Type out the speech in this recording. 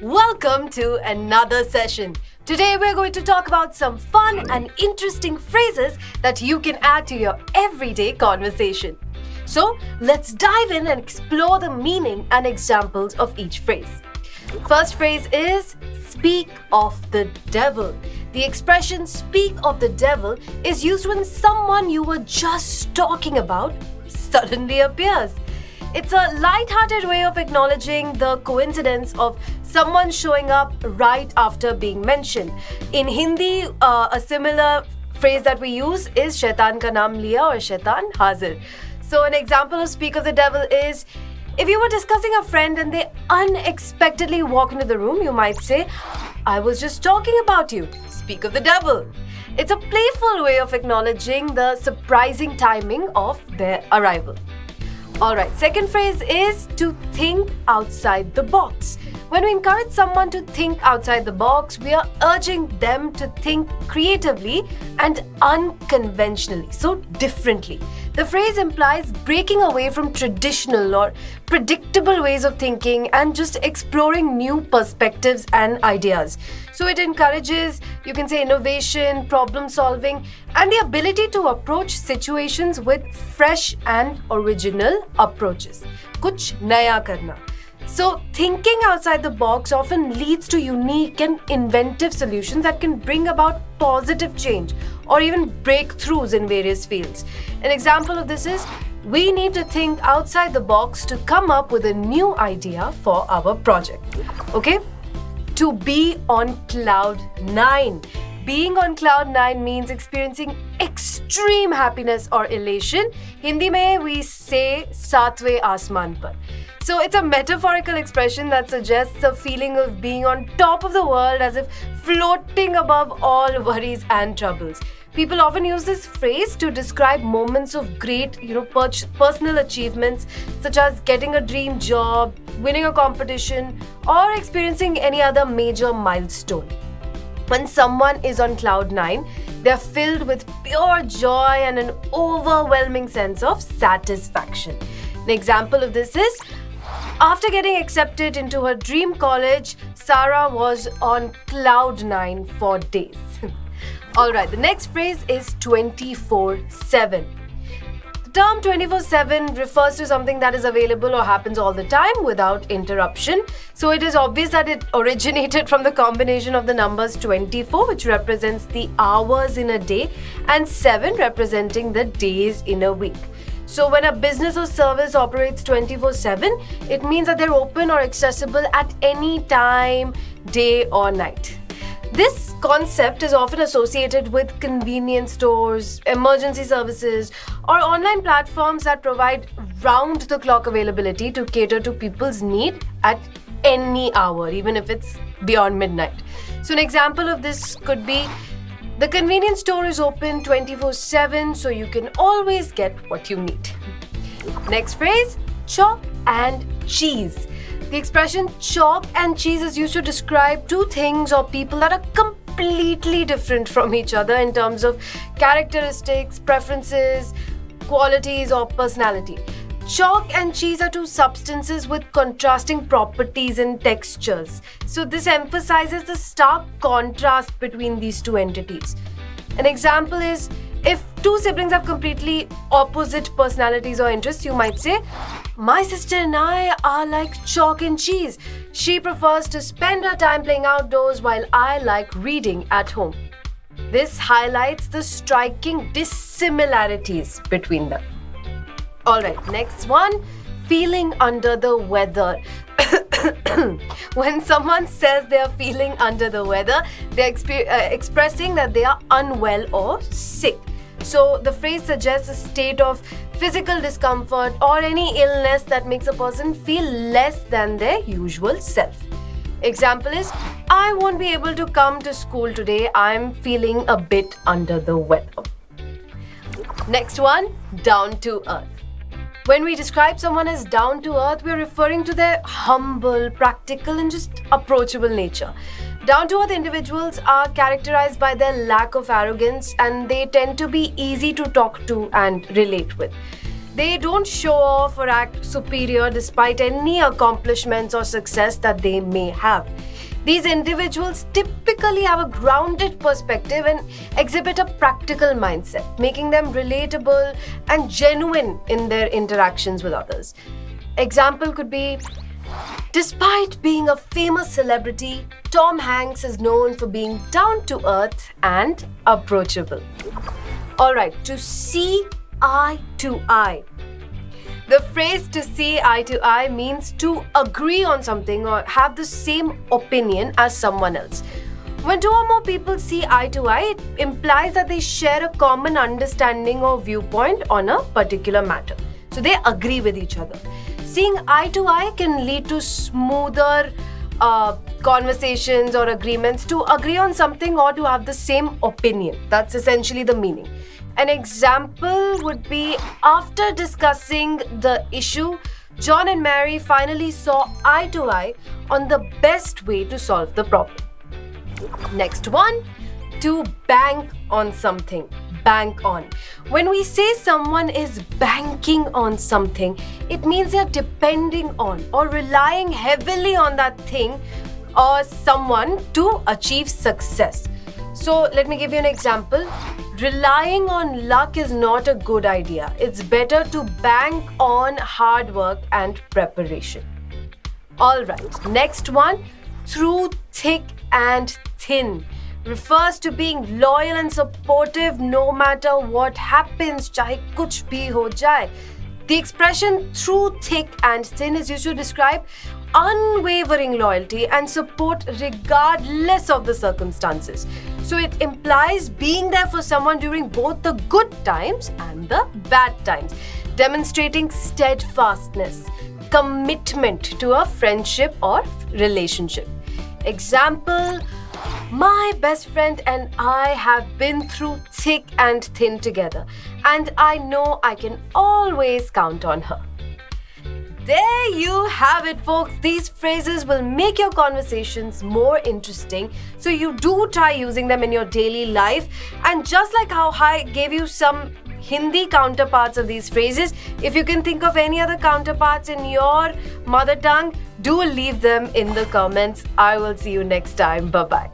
Welcome to another session. Today we're going to talk about some fun and interesting phrases that you can add to your everyday conversation. So let's dive in and explore the meaning and examples of each phrase. First phrase is speak of the devil. The expression speak of the devil is used when someone you were just talking about suddenly appears. It's a light-hearted way of acknowledging the coincidence of someone showing up right after being mentioned. In Hindi, a similar phrase that we use is shaitan ka naam liya or shaitan hazir. So an example of speak of the devil is, if you were discussing a friend and they unexpectedly walk into the room, you might say, I was just talking about you. Speak of the devil. It's a playful way of acknowledging the surprising timing of their arrival. Alright, second phrase is to think outside the box. When we encourage someone to think outside the box, we are urging them to think creatively and unconventionally, so differently. The phrase implies breaking away from traditional or predictable ways of thinking and just exploring new perspectives and ideas. So it encourages, you can say, innovation, problem solving, and the ability to approach situations with fresh and original approaches. Kuch naya karna. So thinking outside the box often leads to unique and inventive solutions that can bring about positive change or even breakthroughs in various fields. An example of this is, we need to think outside the box to come up with a new idea for our project. Okay? To be on cloud 9. Being on cloud 9 means experiencing extreme happiness or elation. Hindi mein we say saatve asman par. So it's a metaphorical expression that suggests a feeling of being on top of the world, as if floating above all worries and troubles. People often use this phrase to describe moments of great, personal achievements, such as getting a dream job, winning a competition, or experiencing any other major milestone. When someone is on cloud 9, they're filled with pure joy and an overwhelming sense of satisfaction. An example of this is, after getting accepted into her dream college, Sarah was on cloud 9 for days. Alright, the next phrase is 24/7. The term 24/7 refers to something that is available or happens all the time without interruption. So it is obvious that it originated from the combination of the numbers 24, which represents the hours in a day, and 7 representing the days in a week. So when a business or service operates 24/7, it means that they're open or accessible at any time, day or night. This concept is often associated with convenience stores, emergency services, or online platforms that provide round-the-clock availability to cater to people's need at any hour, even if it's beyond midnight. So an example of this could be, the convenience store is open 24/7, so you can always get what you need. Next phrase, chalk and cheese. The expression chalk and cheese is used to describe two things or people that are completely different from each other in terms of characteristics, preferences, qualities, or personality. Chalk and cheese are two substances with contrasting properties and textures. So this emphasizes the stark contrast between these two entities. An example is, if two siblings have completely opposite personalities or interests, you might say, my sister and I are like chalk and cheese. She prefers to spend her time playing outdoors while I like reading at home. This highlights the striking dissimilarities between them. Alright, next one, feeling under the weather. When someone says they are feeling under the weather, they're expressing that they are unwell or sick. So the phrase suggests a state of physical discomfort or any illness that makes a person feel less than their usual self. Example is, I won't be able to come to school today. I'm feeling a bit under the weather. Next one, down to earth. When we describe someone as down to earth, we're referring to their humble, practical, and just approachable nature. Down-to-earth individuals are characterized by their lack of arrogance, and they tend to be easy to talk to and relate with. They don't show off or act superior despite any accomplishments or success that they may have. These individuals typically have a grounded perspective and exhibit a practical mindset, making them relatable and genuine in their interactions with others. Example could be, despite being a famous celebrity, Tom Hanks is known for being down to earth and approachable. Alright, to see eye to eye. The phrase to see eye to eye means to agree on something or have the same opinion as someone else. When two or more people see eye to eye, it implies that they share a common understanding or viewpoint on a particular matter. So they agree with each other. Seeing eye to eye can lead to smoother conversations or agreements, to agree on something or to have the same opinion. That's essentially the meaning. An example would be, after discussing the issue, John and Mary finally saw eye to eye on the best way to solve the problem. Next one, to bank on something. Bank on. When we say someone is banking on something, it means they're depending on or relying heavily on that thing or someone to achieve success. So let me give you an example. Relying on luck is not a good idea. It's better to bank on hard work and preparation. Alright, next one, through thick and thin, refers to being loyal and supportive no matter what happens, chahe kuch bhi ho jaye. The expression through thick and thin is used to describe unwavering loyalty and support regardless of the circumstances. So it implies being there for someone during both the good times and the bad times, demonstrating steadfastness, commitment to a friendship or relationship. Example, my best friend and I have been through thick and thin together, and I know I can always count on her. There you have it, folks. These phrases will make your conversations more interesting, so you do try using them in your daily life. And just like how I gave you some Hindi counterparts of these phrases, if you can think of any other counterparts in your mother tongue, do leave them in the comments. I will see you next time. Bye-bye.